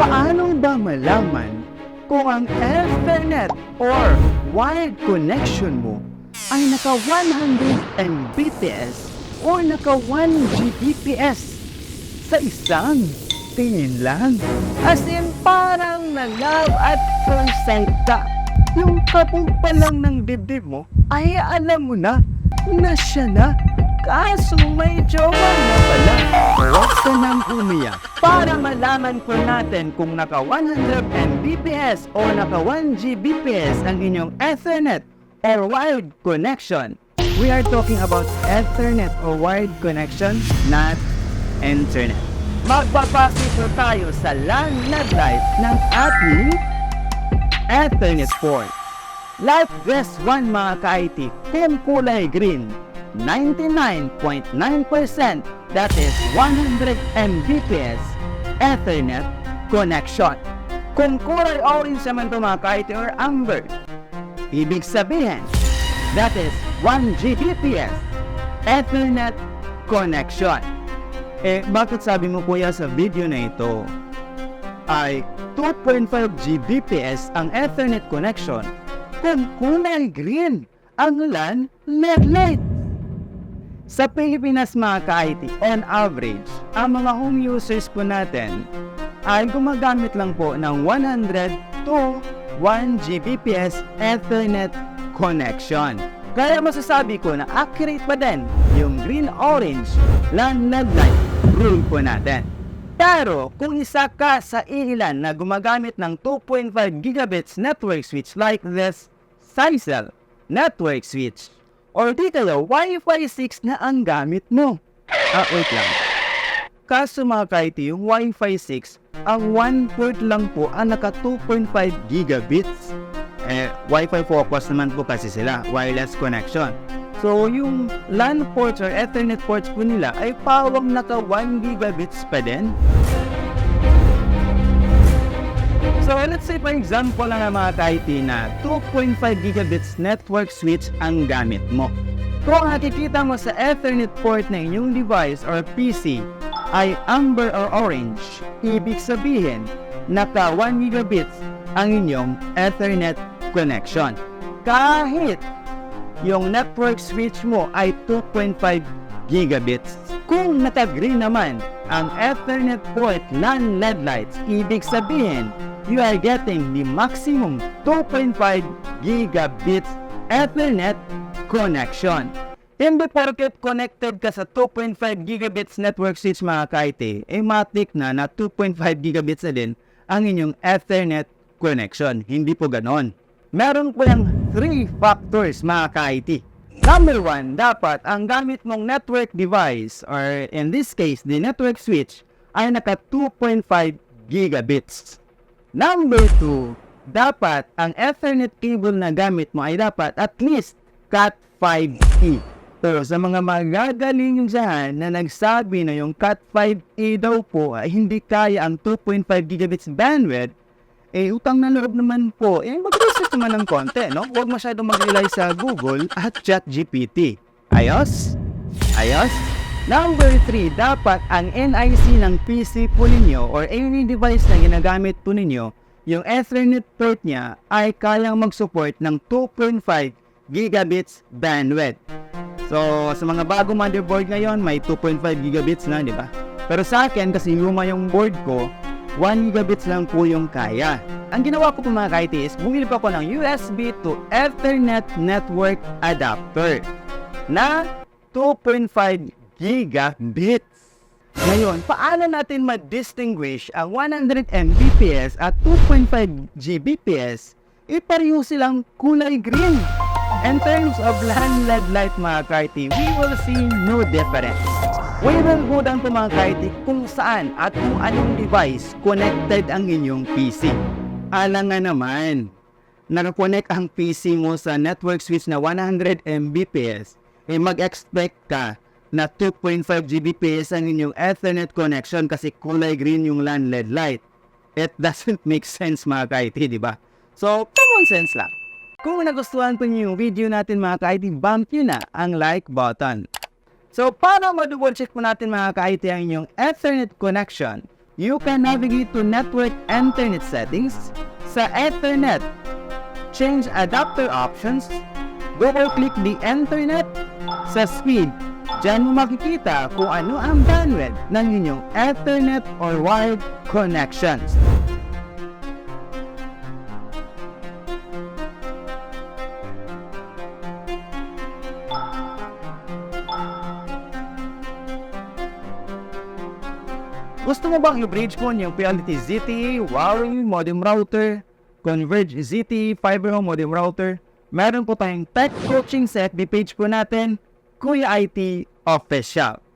Paano ba malaman kung ang Ethernet or wired connection mo ay naka 100 Mbps o naka 1 Gbps sa isang tingin lang? As in, parang na-love at first sight ka. Yung kapag pa lang ng dibdib mo, ay alam mo na siya na. Kaso may jowa na pala. Huwag ka nang umiyak. Para malaman po natin kung naka 100 Mbps o naka 1 Gbps ang inyong Ethernet or wired connection. We are talking about Ethernet or wired connection, not Internet. Magpapasok po tayo sa LAN light ng ating Ethernet port. Like this one mga ka-IT, team kulay green, 99.9%, that is 100 Mbps Ethernet connection. Kung kulay orange naman ito mga ka-IT or amber, ibig sabihin, that is 1 Gbps Ethernet connection. Bakit sabi mo kuya sa video na ito ay 2.5 Gbps ang Ethernet connection kung kulay green ang LAN light? Sa Pilipinas mga ka-IT, on average, ang mga home users po natin ay gumagamit lang po ng 100 to 1 Gbps Ethernet connection. Kaya masasabi ko na accurate pa din yung green-orange LAN light rule po natin. Pero kung isa ka sa ilan na gumagamit ng 2.5 gigabits network switch like this Sicel network switch, or di kaya Wi-Fi 6 na ang gamit mo. Wait lang. Kaso mga ka-IT, yung Wi-Fi 6, ang 1/4 lang po ang naka 2.5 gigabits. Wi-Fi focus naman po kasi sila, wireless connection. So yung LAN ports or Ethernet ports po nila ay pawang naka 1 gigabits pa din. So let's say for example lang ng mga ka-IT na 2.5 gigabits network switch ang gamit mo. Kung nakikita mo sa Ethernet port na inyong device or PC ay amber or orange, ibig sabihin naka 1 gigabits ang inyong Ethernet connection. Kahit yung network switch mo ay 2.5 gigabits. Kung naka-green naman ang Ethernet port LAN LED lights, ibig sabihin you are getting the maximum 2.5 gigabits Ethernet connection. Hindi porket connected ka sa 2.5 gigabits network switch mga ka-IT, matik na 2.5 gigabits na din ang inyong Ethernet connection. Hindi po ganon. Meron po yung 3 factors mga ka-IT. Number 1, dapat ang gamit mong network device or in this case, the network switch ay naka 2.5 gigabits. Number 2, dapat ang Ethernet cable na gamit mo ay dapat at least Cat5e. Pero sa mga magagaling yung dyan na nagsabi na yung Cat5e daw po ay hindi kaya ang 2.5 gigabits bandwidth, utang na loob naman po, mag-research naman ng konti, no? Huwag masyadong mag-rely sa Google at ChatGPT. Ayos? Ayos? Number 3, dapat ang NIC ng PC po ninyo or any device na ginagamit po ninyo, yung Ethernet port niya ay kayang mag-support ng 2.5 gigabits bandwidth. So, sa mga bagong motherboard ngayon, may 2.5 gigabits na, di ba? Pero sa akin, kasi luma yung board ko, 1 gigabits lang po yung kaya. Ang ginawa ko po mga ka-IT is bumili pa ako ng USB to Ethernet network adapter na 2.5 gigabits. Ngayon, paano natin ma-distinguish ang 100 Mbps at 2.5 Gbps? Pareho silang kulay green. In terms of LAN LED light mga ka-IT, we will see no difference. We will go down to mga ka-IT kung saan at kung anong device connected ang inyong PC. Alang nga naman, nakakonect ang PC mo sa network switch na 100 Mbps, mag-expect ka na 2.5 Gbps ang inyong Ethernet connection kasi kulay green yung LAN LED light. It doesn't make sense mga ka-IT, di ba? So, common sense lang. Kung nagustuhan po niyo yung video natin mga ka-IT, bump nyo na ang like button. So, para ma-double check po natin mga ka-IT ang inyong Ethernet connection, you can navigate to network internet settings sa Ethernet. Change adapter options. Double-click the internet sa speed. Diyan mo makikita kung ano ang bandwidth ng inyong Ethernet or wired connections. Gusto mo bang i-bridge mo yung PLDT ZTE, Huawei modem router, Converge ZTE Fiber Home modem router? Meron po tayong tech coaching sa FB page po natin, Kuya IT Official.